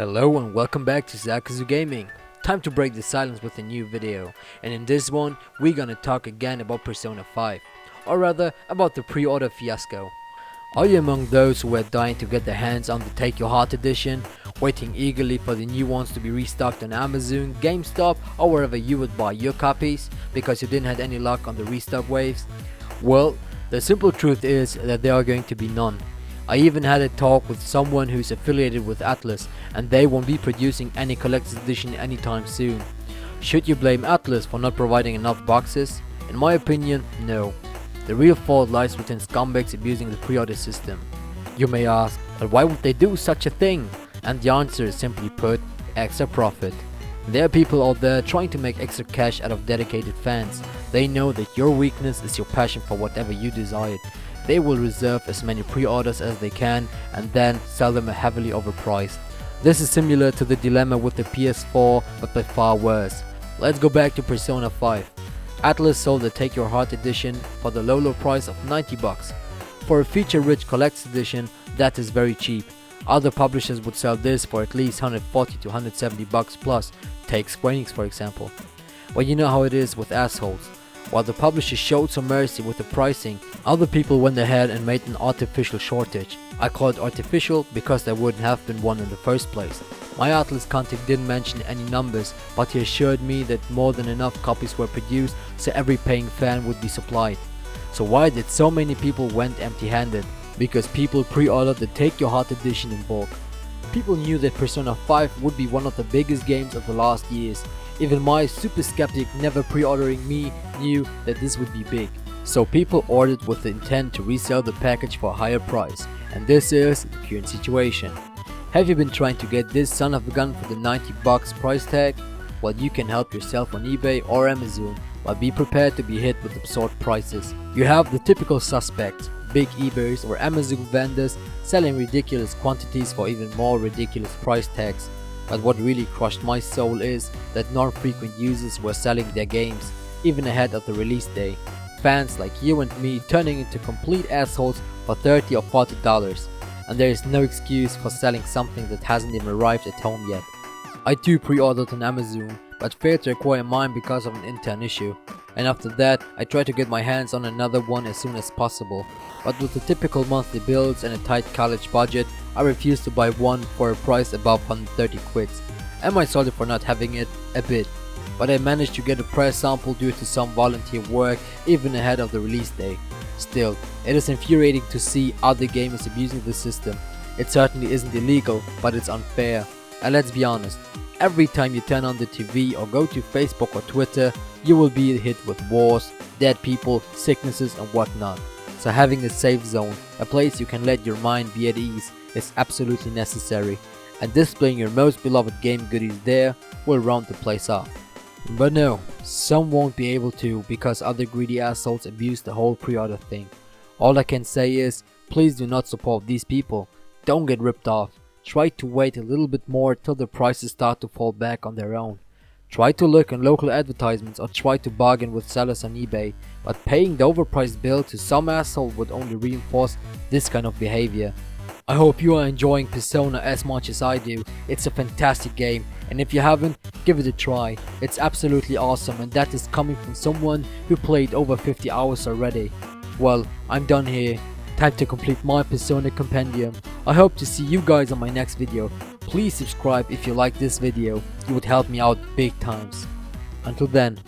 Hello and welcome back to ZakkusuGaming. Time to break the silence with a new video, and in this one we're gonna talk again about Persona 5, or rather about the pre-order fiasco. Are you among those who were dying to get their hands on the Take Your Heart edition, waiting eagerly for the new ones to be restocked on Amazon, GameStop or wherever you would buy your copies because you didn't have any luck on the restock waves? Well, the simple truth is that there are going to be none. I even had a talk with someone who's affiliated with Atlus, and they won't be producing any collector's edition anytime soon. Should you blame Atlus for not providing enough boxes? In my opinion, no. The real fault lies within scumbags abusing the pre-order system. You may ask, but why would they do such a thing? And the answer is simply put, extra profit. There are people out there trying to make extra cash out of dedicated fans. They know that your weakness is your passion for whatever you desire. They will reserve as many pre-orders as they can and then sell them heavily overpriced. This is similar to the dilemma with the PS4, but by far worse. Let's go back to Persona 5. Atlus sold the Take Your Heart edition for the low price of $90. For a feature-rich collector's edition, that is very cheap. Other publishers would sell this for at least $140 to $170 plus. Take Square Enix for example. Well, you know how it is with assholes. While the publisher showed some mercy with the pricing, other people went ahead and made an artificial shortage. I call it artificial because there wouldn't have been one in the first place. My Atlus contact didn't mention any numbers, but he assured me that more than enough copies were produced so every paying fan would be supplied. So why did so many people went empty-handed? Because people pre-ordered the Take Your Heart edition in bulk. People knew that Persona 5 would be one of the biggest games of the last years. Even my super skeptic never pre-ordering me knew that this would be big. So people ordered with the intent to resell the package for a higher price, and this is the current situation. Have you been trying to get this son of a gun for the $90 price tag? Well, you can help yourself on eBay or Amazon, but be prepared to be hit with absurd prices. You have the typical suspects, big eBayers or Amazon vendors selling ridiculous quantities for even more ridiculous price tags. But what really crushed my soul is that non-frequent users were selling their games, even ahead of the release day. Fans like you and me turning into complete assholes for $30 or $40. And there is no excuse for selling something that hasn't even arrived at home yet. I too pre-ordered on Amazon, but failed to acquire mine because of an intern issue. And after that, I tried to get my hands on another one as soon as possible. But with the typical monthly bills and a tight college budget, I refused to buy one for a price above 130 quids. Am I sorry for not having it? A bit. But I managed to get a press sample due to some volunteer work even ahead of the release day. Still, it is infuriating to see other gamers abusing the system. It certainly isn't illegal, but it's unfair. And let's be honest, every time you turn on the TV or go to Facebook or Twitter, you will be hit with wars, dead people, sicknesses and whatnot. So having a safe zone, a place you can let your mind be at ease, is absolutely necessary. And displaying your most beloved game goodies there will round the place off. But no, some won't be able to because other greedy assholes abuse the whole pre-order thing. All I can say is, please do not support these people. Don't get ripped off. Try to wait a little bit more till the prices start to fall back on their own. Try to look in local advertisements or try to bargain with sellers on eBay, but paying the overpriced bill to some asshole would only reinforce this kind of behavior. I hope you are enjoying Persona as much as I do. It's a fantastic game, and if you haven't, give it a try. It's absolutely awesome, and that is coming from someone who played over 50 hours already. Well, I'm done here. Time to complete my Persona compendium. I hope to see you guys on my next video. Please subscribe if you like this video. It would help me out big times. Until then.